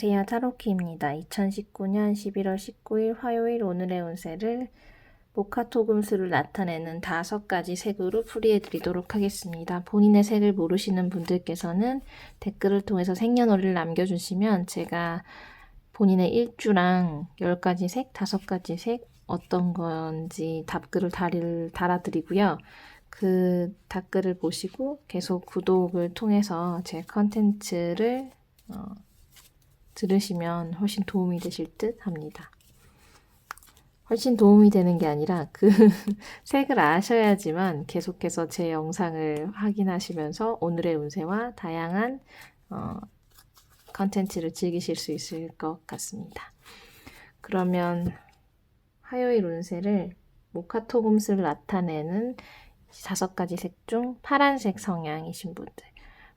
안녕하세요. 타로키입니다. 2019년 11월 19일 화요일 오늘의 운세를 모카토금수를 나타내는 5가지 색으로 풀이해 드리도록 하겠습니다. 본인의 색을 모르시는 분들께서는 댓글을 통해서 생년월일을 남겨주시면 제가 본인의 일주랑 10가지 색, 5가지 색 어떤 건지 답글을 달아드리고요. 그 답글을 보시고 계속 구독을 통해서 제 컨텐츠를 들으시면 훨씬 도움이 되실 듯 합니다. 훨씬 도움이 되는 게 아니라 그 색을 아셔야지만 계속해서 제 영상을 확인하시면서 오늘의 운세와 다양한 컨텐츠를 즐기실 수 있을 것 같습니다. 그러면 화요일 운세를 모카토금수를 나타내는 5가지 색 중 파란색 성향이신 분들,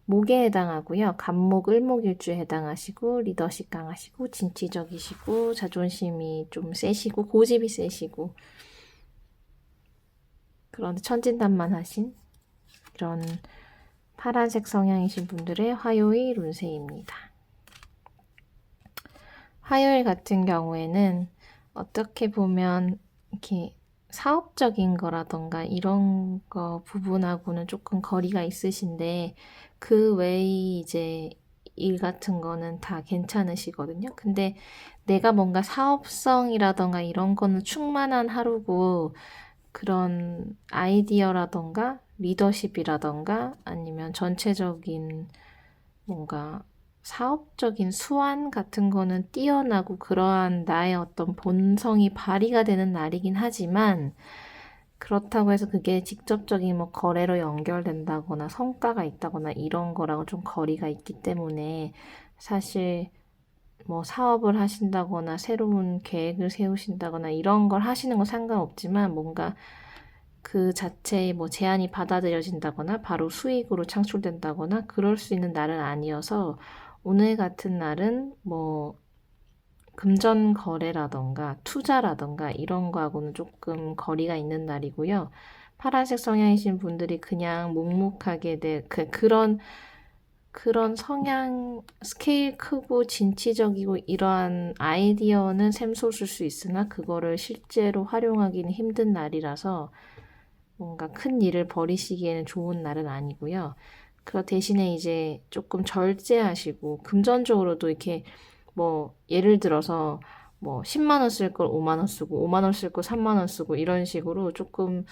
목에 해당하고요. 간목, 을목일주에 해당하시고 리더십 강하시고 진취적이시고 자존심이 좀 세시고 고집이 세시고 그런데 천진난만하신 이런 파란색 성향이신 분들의 화요일 운세입니다. 화요일 같은 경우에는 어떻게 보면 이렇게 사업적인 거라던가 이런 거 부분하고는 조금 거리가 있으신데 그 외의 이제 일 같은 거는 다 괜찮으시거든요. 근데 내가 뭔가 사업성이라던가 이런 거는 충만한 하루고 그런 아이디어라던가 리더십이라던가 아니면 전체적인 뭔가 사업적인 수완 같은 거는 뛰어나고 그러한 나의 어떤 본성이 발휘가 되는 날이긴 하지만 그렇다고 해서 그게 직접적인 뭐 거래로 연결된다거나 성과가 있다거나 이런 거랑은 좀 거리가 있기 때문에 사실 뭐 사업을 하신다거나 새로운 계획을 세우신다거나 이런 걸 하시는 건 상관없지만 뭔가 그 자체의 뭐 제안이 받아들여진다거나 바로 수익으로 창출된다거나 그럴 수 있는 날은 아니어서 오늘 같은 날은 뭐 금전 거래라던가 투자라던가 이런 거하고는 조금 거리가 있는 날이고요. 파란색 성향이신 분들이 그냥 묵묵하게 그런 성향, 스케일 크고 진취적이고 이러한 아이디어는 샘솟을 수 있으나 그거를 실제로 활용하기는 힘든 날이라서 뭔가 큰 일을 벌이시기에는 좋은 날은 아니고요. 그 대신에 이제 조금 절제하시고 금전적으로도 이렇게 뭐 예를 들어서 뭐 10만 원 쓸 걸 5만 원 쓰고 5만 원 쓸 걸 3만 원 쓰고 이런 식으로 조금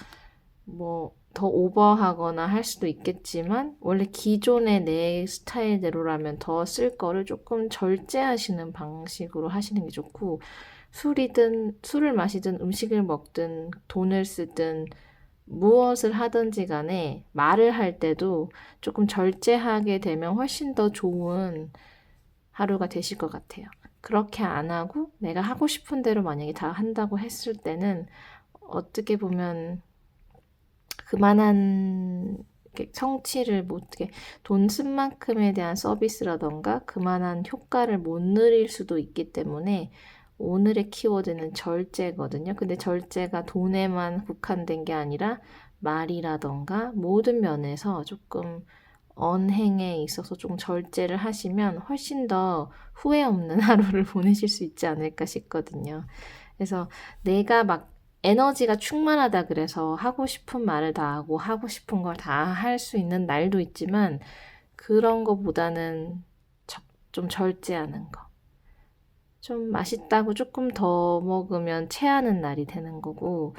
뭐 더 오버하거나 할 수도 있겠지만 원래 기존의 내 스타일대로라면 더 쓸 거를 조금 절제하시는 방식으로 하시는 게 좋고 술을 마시든 음식을 먹든 돈을 쓰든 무엇을 하든지 간에 말을 할 때도 조금 절제하게 되면 훨씬 더 좋은 하루가 되실 것 같아요. 그렇게 안 하고 내가 하고 싶은 대로 만약에 다 한다고 했을 때는 어떻게 보면 그만한 성취를 못하게 돈 쓴 만큼에 대한 서비스라던가 그만한 효과를 못 누릴 수도 있기 때문에 오늘의 키워드는 절제거든요. 근데 절제가 돈에만 국한된 게 아니라 말이라던가 모든 면에서 조금 언행에 있어서 좀 절제를 하시면 훨씬 더 후회 없는 하루를 보내실 수 있지 않을까 싶거든요. 그래서 내가 막 에너지가 충만하다 그래서 하고 싶은 말을 다 하고 하고 싶은 걸 다 할 수 있는 날도 있지만 그런 거보다는 좀 절제하는 거. 좀 맛있다고 조금 더 먹으면 체하는 날이 되는 거고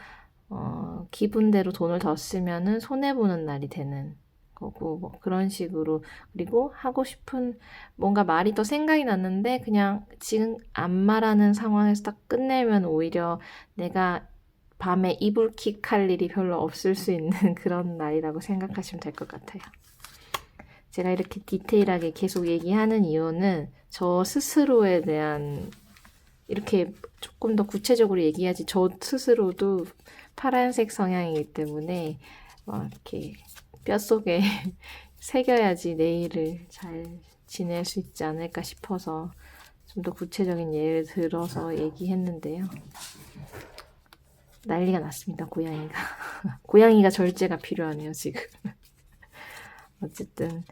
기분대로 돈을 더 쓰면은 손해보는 날이 되는 거고 뭐 그런 식으로 그리고 하고 싶은 뭔가 말이 더 생각이 났는데 그냥 지금 안 말하는 상황에서 딱 끝내면 오히려 내가 밤에 이불킥 할 일이 별로 없을 수 있는 그런 날이라고 생각하시면 될 것 같아요. 제가 이렇게 디테일하게 계속 얘기하는 이유는 저 스스로에 대한 이렇게 조금 더 구체적으로 얘기하지 저 스스로도 파란색 성향이기 때문에 이렇게 뼛속에 새겨야지 내일을 잘 지낼 수 있지 않을까 싶어서 좀 더 구체적인 예를 들어서 얘기했는데요. 난리가 났습니다, 고양이가. 고양이가 절제가 필요하네요, 지금. 어쨌든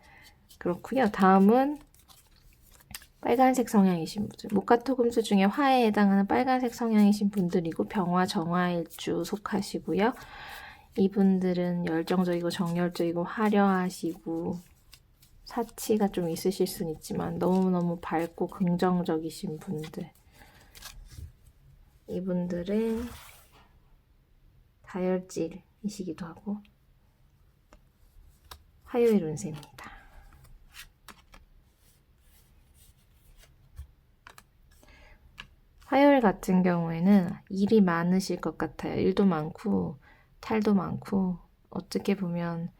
그렇고요. 다음은 빨간색 성향이신 분들, 목화토금수 중에 화에 해당하는 빨간색 성향이신 분들이고 병화, 정화일주 속하시고요. 이분들은 열정적이고 정열적이고 화려하시고 사치가 좀 있으실 수는 있지만 너무너무 밝고 긍정적이신 분들. 이분들은 다혈질이시기도 하고 화요일 운세입니다. 화요일 같은 경우에는 일이 많으실 것 같아요. 일도 많고 탈도 많고 어떻게 보면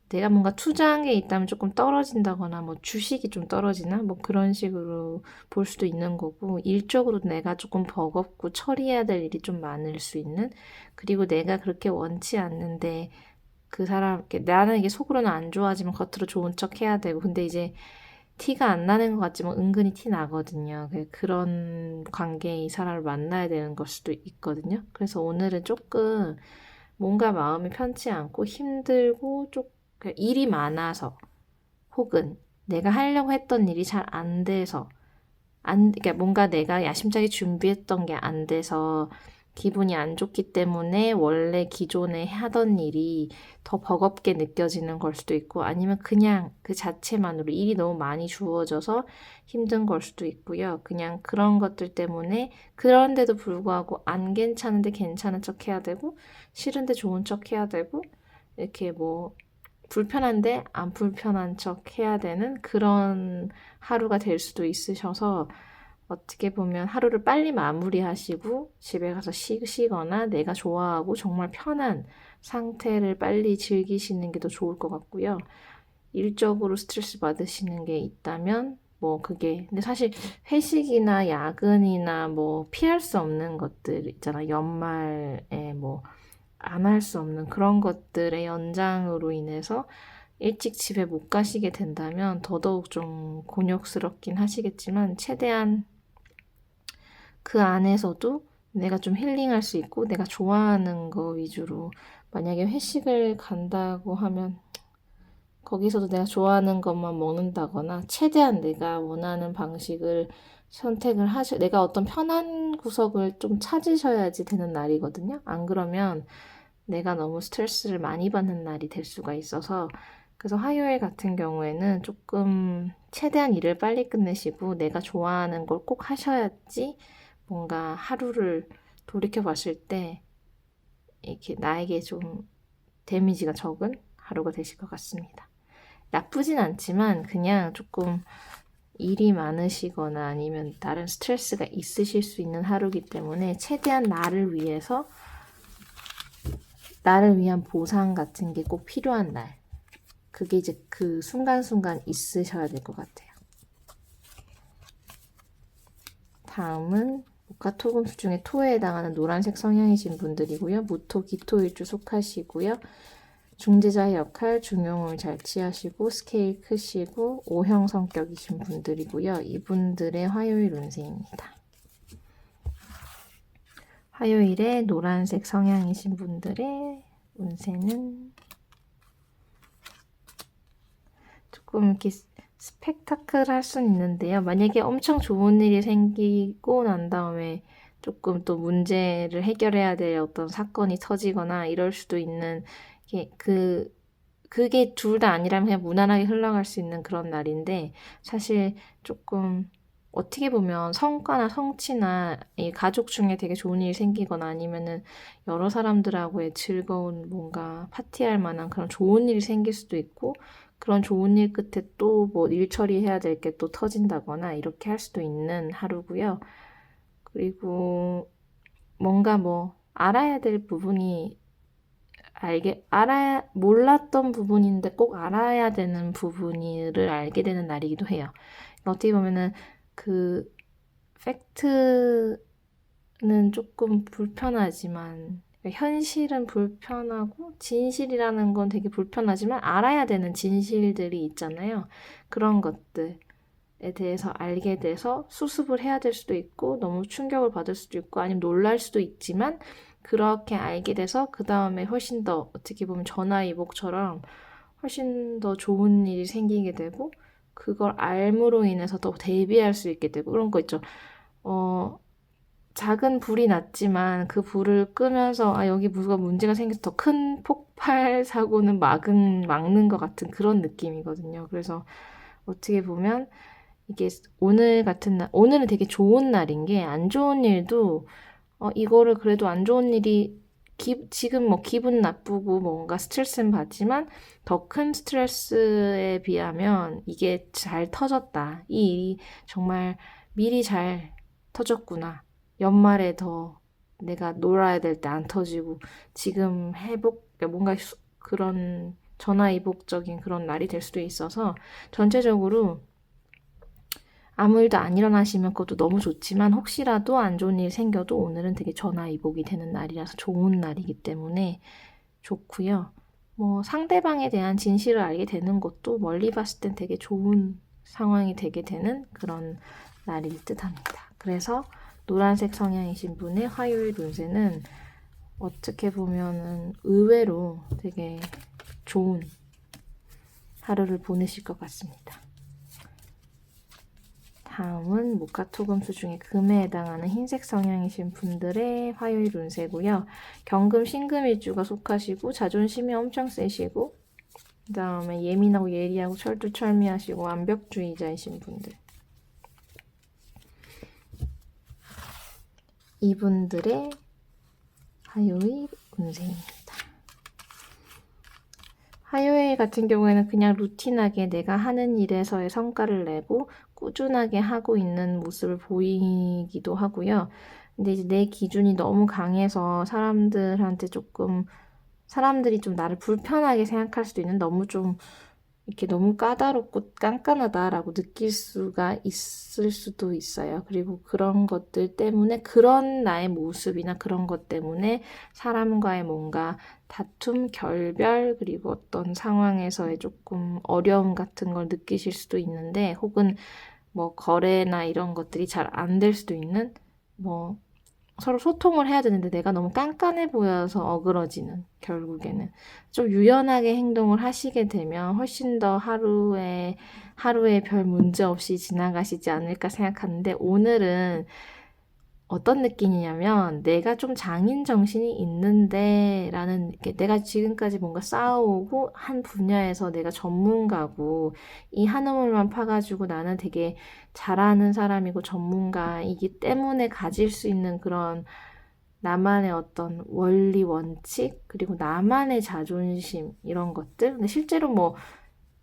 내가 뭔가 투자한 게 있다면 조금 떨어진다거나 뭐 주식이 좀 떨어지나 뭐 그런 식으로 볼 수도 있는 거고 일적으로 내가 조금 버겁고 처리해야 될 일이 좀 많을 수 있는 그리고 내가 그렇게 원치 않는데 그 사람 나는 이게 속으로는 안 좋아하지만 겉으로 좋은 척 해야 되고 근데 이제 티가 안 나는 것 같지만 은근히 티 나거든요. 그런 관계에 이 사람을 만나야 되는 걸 수도 있거든요. 그래서 오늘은 조금 뭔가 마음이 편치 않고 힘들고 좀 일이 많아서 혹은 내가 하려고 했던 일이 잘 안 돼서 그러니까 뭔가 내가 야심차게 준비했던 게 안 돼서 기분이 안 좋기 때문에 원래 기존에 하던 일이 더 버겁게 느껴지는 걸 수도 있고 아니면 그냥 그 자체만으로 일이 너무 많이 주어져서 힘든 걸 수도 있고요. 그냥 그런 것들 때문에 그런데도 불구하고 안 괜찮은데 괜찮은 척 해야 되고 싫은데 좋은 척 해야 되고 이렇게 뭐 불편한데 안 불편한 척 해야 되는 그런 하루가 될 수도 있으셔서 어떻게 보면 하루를 빨리 마무리하시고 집에 가서 쉬거나 내가 좋아하고 정말 편한 상태를 빨리 즐기시는 게 더 좋을 것 같고요. 일적으로 스트레스 받으시는 게 있다면 뭐 그게 근데 사실 회식이나 야근이나 뭐 피할 수 없는 것들 있잖아. 연말에 뭐 안 할 수 없는 그런 것들의 연장으로 인해서 일찍 집에 못 가시게 된다면 더더욱 좀 곤욕스럽긴 하시겠지만 최대한 그 안에서도 내가 좀 힐링할 수 있고 내가 좋아하는 거 위주로 만약에 회식을 간다고 하면 거기서도 내가 좋아하는 것만 먹는다거나 최대한 내가 원하는 방식을 선택을 내가 어떤 편한 구석을 좀 찾으셔야지 되는 날이거든요. 안 그러면 내가 너무 스트레스를 많이 받는 날이 될 수가 있어서 그래서 화요일 같은 경우에는 조금 최대한 일을 빨리 끝내시고 내가 좋아하는 걸 꼭 하셔야지 뭔가 하루를 돌이켜 봤을 때 이렇게 나에게 좀 데미지가 적은 하루가 되실 것 같습니다. 나쁘진 않지만 그냥 조금 일이 많으시거나 아니면 다른 스트레스가 있으실 수 있는 하루이기 때문에 최대한 나를 위한 보상 같은 게 꼭 필요한 날. 그게 이제 그 순간순간 있으셔야 될 것 같아요. 다음은 목화토금수 중에 토에 해당하는 노란색 성향이신 분들이고요. 무토, 기토일주 속하시고요. 중재자의 역할, 중용을 잘 취하시고 스케일 크시고 O형 성격이신 분들이고요. 이분들의 화요일 운세입니다. 화요일에 노란색 성향이신 분들의 운세는 조금 이렇게 스펙타클할 수는 있는데요. 만약에 엄청 좋은 일이 생기고 난 다음에 조금 또 문제를 해결해야 될 어떤 사건이 터지거나 이럴 수도 있는 그게 둘 다 아니라면 그냥 무난하게 흘러갈 수 있는 그런 날인데 사실 조금 어떻게 보면 성과나 성취나 이 가족 중에 되게 좋은 일이 생기거나 아니면은 여러 사람들하고의 즐거운 뭔가 파티할 만한 그런 좋은 일이 생길 수도 있고 그런 좋은 일 끝에 또 뭐 일 처리해야 될 게 또 터진다거나 이렇게 할 수도 있는 하루고요. 그리고 뭔가 뭐 알아야 될 부분이 몰랐던 부분인데 꼭 알아야 되는 부분을 알게 되는 날이기도 해요. 어떻게 보면은 그 팩트는 조금 불편하지만 현실은 불편하고 진실이라는 건 되게 불편하지만 알아야 되는 진실들이 있잖아요. 그런 것들에 대해서 알게 돼서 수습을 해야 될 수도 있고 너무 충격을 받을 수도 있고 아니면 놀랄 수도 있지만 그렇게 알게 돼서 그 다음에 훨씬 더 어떻게 보면 전화위복처럼 훨씬 더 좋은 일이 생기게 되고 그걸 알므로 인해서 더 대비할 수 있게 되고 그런 거 있죠. 작은 불이 났지만 그 불을 끄면서 여기 뭐가 문제가 생겨서 더 큰 폭발 사고는 막는 것 같은 그런 느낌이거든요. 그래서 어떻게 보면 이게 오늘 같은 날, 오늘은 되게 좋은 날인 게 안 좋은 일도 이거를 그래도 안 좋은 일이 지금 뭐 기분 나쁘고 뭔가 스트레스는 받지만 더 큰 스트레스에 비하면 이게 잘 터졌다. 이 일이 정말 미리 잘 터졌구나. 연말에 더 내가 놀아야 될 때 안 터지고 지금 뭔가 그런 전화위복적인 그런 날이 될 수도 있어서 전체적으로 아무 일도 안 일어나시면 그것도 너무 좋지만 혹시라도 안 좋은 일 생겨도 오늘은 되게 전화위복이 되는 날이라서 좋은 날이기 때문에 좋고요. 뭐 상대방에 대한 진실을 알게 되는 것도 멀리 봤을 땐 되게 좋은 상황이 되게 되는 그런 날일 듯 합니다. 그래서 노란색 성향이신 분의 화요일 운세는 어떻게 보면은 의외로 되게 좋은 하루를 보내실 것 같습니다. 다음은 목화토금수 중에 금에 해당하는 흰색 성향이신 분들의 화요일 운세고요. 경금, 신금일주가 속하시고 자존심이 엄청 세시고 그 다음에 예민하고 예리하고 철두철미하시고 완벽주의자이신 분들 이분들의 화요일 운세입니다. 화요일 같은 경우에는 그냥 루틴하게 내가 하는 일에서의 성과를 내고 꾸준하게 하고 있는 모습을 보이기도 하고요. 근데 이제 내 기준이 너무 강해서 사람들이 좀 나를 불편하게 생각할 수도 있는 너무 좀 이렇게 너무 까다롭고 깐깐하다라고 느낄 수가 있을 수도 있어요. 그리고 그런 것들 때문에 그런 나의 모습이나 그런 것 때문에 사람과의 뭔가 다툼, 결별, 그리고 어떤 상황에서의 조금 어려움 같은 걸 느끼실 수도 있는데 혹은 뭐 거래나 이런 것들이 잘 안 될 수도 있는 뭐 서로 소통을 해야 되는데 내가 너무 깐깐해 보여서 어그러지는 결국에는 좀 유연하게 행동을 하시게 되면 훨씬 더 하루에 별 문제 없이 지나가시지 않을까 생각하는데 오늘은 어떤 느낌이냐면 내가 좀 장인 정신이 있는데 라는 내가 지금까지 뭔가 쌓아오고 한 분야에서 내가 전문가고 이 한 우물만 파가지고 나는 되게 잘하는 사람이고 전문가이기 때문에 가질 수 있는 그런 나만의 어떤 원리 원칙 그리고 나만의 자존심 이런 것들 근데 실제로 뭐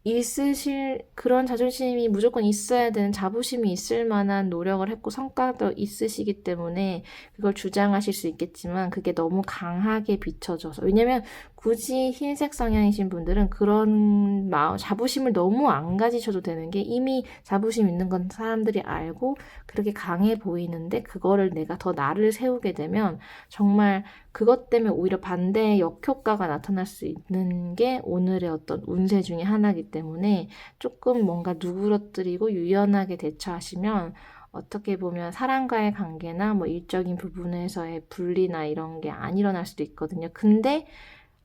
있으실 그런 자존심이 무조건 있어야 되는 자부심이 있을 만한 노력을 했고 성과도 있으시기 때문에 그걸 주장하실 수 있겠지만 그게 너무 강하게 비춰져서 왜냐면 굳이 흰색 성향이신 분들은 그런 자부심을 너무 안 가지셔도 되는 게 이미 자부심 있는 건 사람들이 알고 그렇게 강해 보이는데 그거를 내가 더 나를 세우게 되면 정말 그것 때문에 오히려 반대의 역효과가 나타날 수 있는 게 오늘의 어떤 운세 중에 하나이기 때문에 조금 뭔가 누그러뜨리고 유연하게 대처하시면 어떻게 보면 사람과의 관계나 뭐 일적인 부분에서의 분리나 이런 게 안 일어날 수도 있거든요. 근데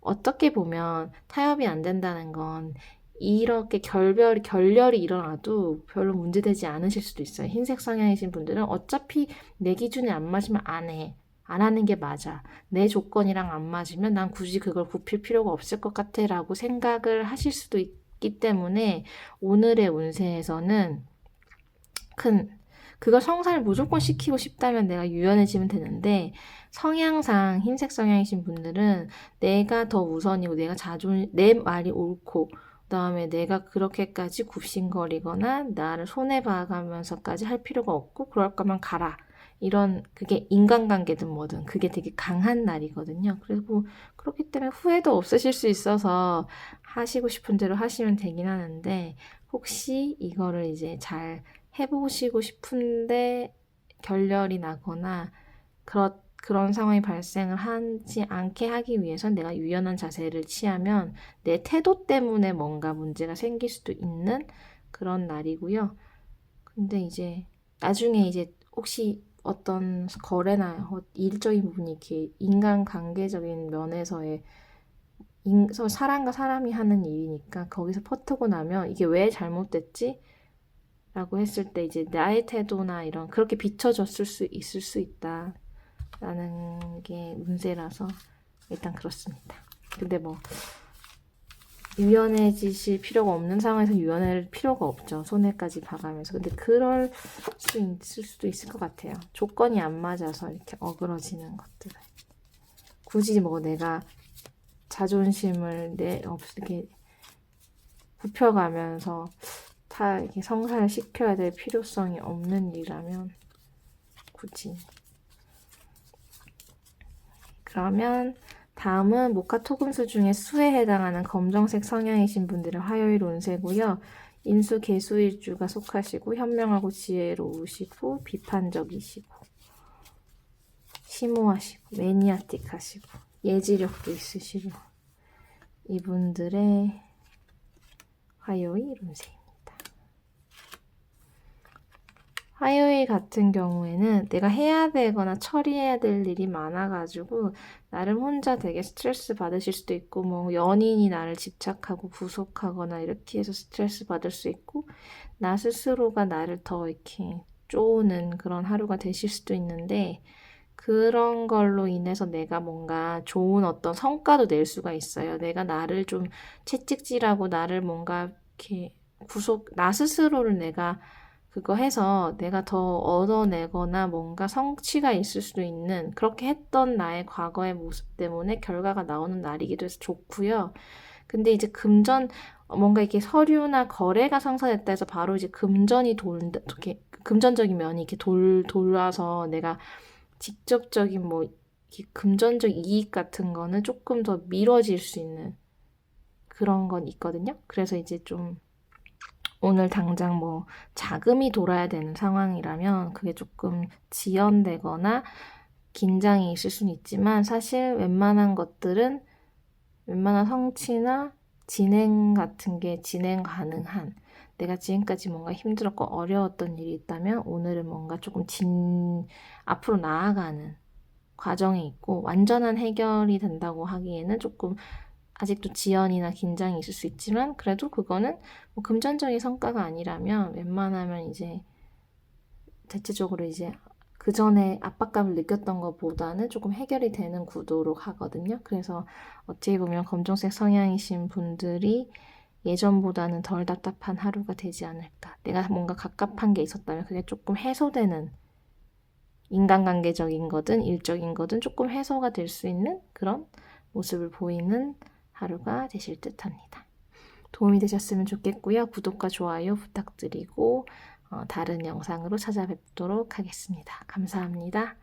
어떻게 보면 타협이 안 된다는 건 이렇게 결렬이 일어나도 별로 문제되지 않으실 수도 있어요. 흰색 성향이신 분들은 어차피 내 기준에 안 맞으면 안 해. 안 하는 게 맞아. 내 조건이랑 안 맞으면 난 굳이 그걸 굽힐 필요가 없을 것 같아 라고 생각을 하실 수도 있기 때문에 오늘의 운세에서는 그걸 성사를 무조건 시키고 싶다면 내가 유연해지면 되는데 성향상 흰색 성향이신 분들은 내가 더 우선이고 내 말이 옳고 그다음에 내가 그렇게까지 굽신거리거나 나를 손해봐가면서까지 할 필요가 없고 그럴 거면 가라. 그게 인간관계든 뭐든 그게 되게 강한 날이거든요. 그리고 그렇기 때문에 후회도 없으실 수 있어서 하시고 싶은 대로 하시면 되긴 하는데 혹시 이거를 이제 잘 해보시고 싶은데 결렬이 나거나 그런 상황이 발생을 하지 않게 하기 위해서 내가 유연한 자세를 취하면 내 태도 때문에 뭔가 문제가 생길 수도 있는 그런 날이고요. 근데 이제 나중에 이제 혹시 어떤 거래나 일적인 부분이 이렇게 인간관계적인 면에서의 사람과 사람이 하는 일이니까 거기서 퍼뜨고 나면 이게 왜 잘못됐지? 라고 했을 때 이제 나의 태도나 이런 그렇게 비춰졌을 수 있을 수 있다 라는 게 운세라서 일단 그렇습니다. 근데 뭐 유연해지실 필요가 없는 상황에서 유연할 필요가 없죠. 손해까지 봐가면서. 근데 그럴 수 있을 수도 있을 것 같아요. 조건이 안 맞아서 이렇게 어그러지는 것들을. 굳이 뭐 내가 자존심을 이렇게 굽혀가면서 다 이렇게 성사를 시켜야 될 필요성이 없는 일이라면 굳이. 그러면 다음은 목화토금수 중에 수에 해당하는 검정색 성향이신 분들의 화요일 운세고요. 인수 개수일주가 속하시고 현명하고 지혜로우시고 비판적이시고 심오하시고 매니아틱하시고 예지력도 있으시고 이분들의 화요일 운세입니다. 화요일 같은 경우에는 내가 해야 되거나 처리해야 될 일이 많아가지고 나름 혼자 되게 스트레스 받으실 수도 있고 뭐 연인이 나를 집착하고 구속하거나 이렇게 해서 스트레스 받을 수 있고 나 스스로가 나를 더 이렇게 쪼는 그런 하루가 되실 수도 있는데 그런 걸로 인해서 내가 뭔가 좋은 어떤 성과도 낼 수가 있어요. 내가 나를 좀 채찍질하고 나를 뭔가 이렇게 나 스스로를 내가 그거 해서 내가 더 얻어내거나 뭔가 성취가 있을 수도 있는 그렇게 했던 나의 과거의 모습 때문에 결과가 나오는 날이기도 해서 좋고요. 근데 이제 뭔가 이렇게 서류나 거래가 성사됐다 해서 바로 이제 이렇게 금전적인 면이 이렇게 돌아서 내가 직접적인 뭐 이렇게 금전적 이익 같은 거는 조금 더 미뤄질 수 있는 그런 건 있거든요. 그래서 이제 좀 오늘 당장 뭐 자금이 돌아야 되는 상황이라면 그게 조금 지연되거나 긴장이 있을 수는 있지만 사실 웬만한 성취나 진행 같은 게 진행 가능한 내가 지금까지 뭔가 힘들었고 어려웠던 일이 있다면 오늘은 뭔가 조금 앞으로 나아가는 과정에 있고 완전한 해결이 된다고 하기에는 조금 아직도 지연이나 긴장이 있을 수 있지만 그래도 그거는 뭐 금전적인 성과가 아니라면 웬만하면 이제 대체적으로 이제 그 전에 압박감을 느꼈던 것보다는 조금 해결이 되는 구도로 가거든요. 그래서 어떻게 보면 검정색 성향이신 분들이 예전보다는 덜 답답한 하루가 되지 않을까. 내가 뭔가 갑갑한 게 있었다면 그게 조금 해소되는 인간관계적인 거든 일적인 거든 조금 해소가 될 수 있는 그런 모습을 보이는 하루가 되실 듯 합니다. 도움이 되셨으면 좋겠고요. 구독과 좋아요 부탁드리고 다른 영상으로 찾아뵙도록 하겠습니다. 감사합니다.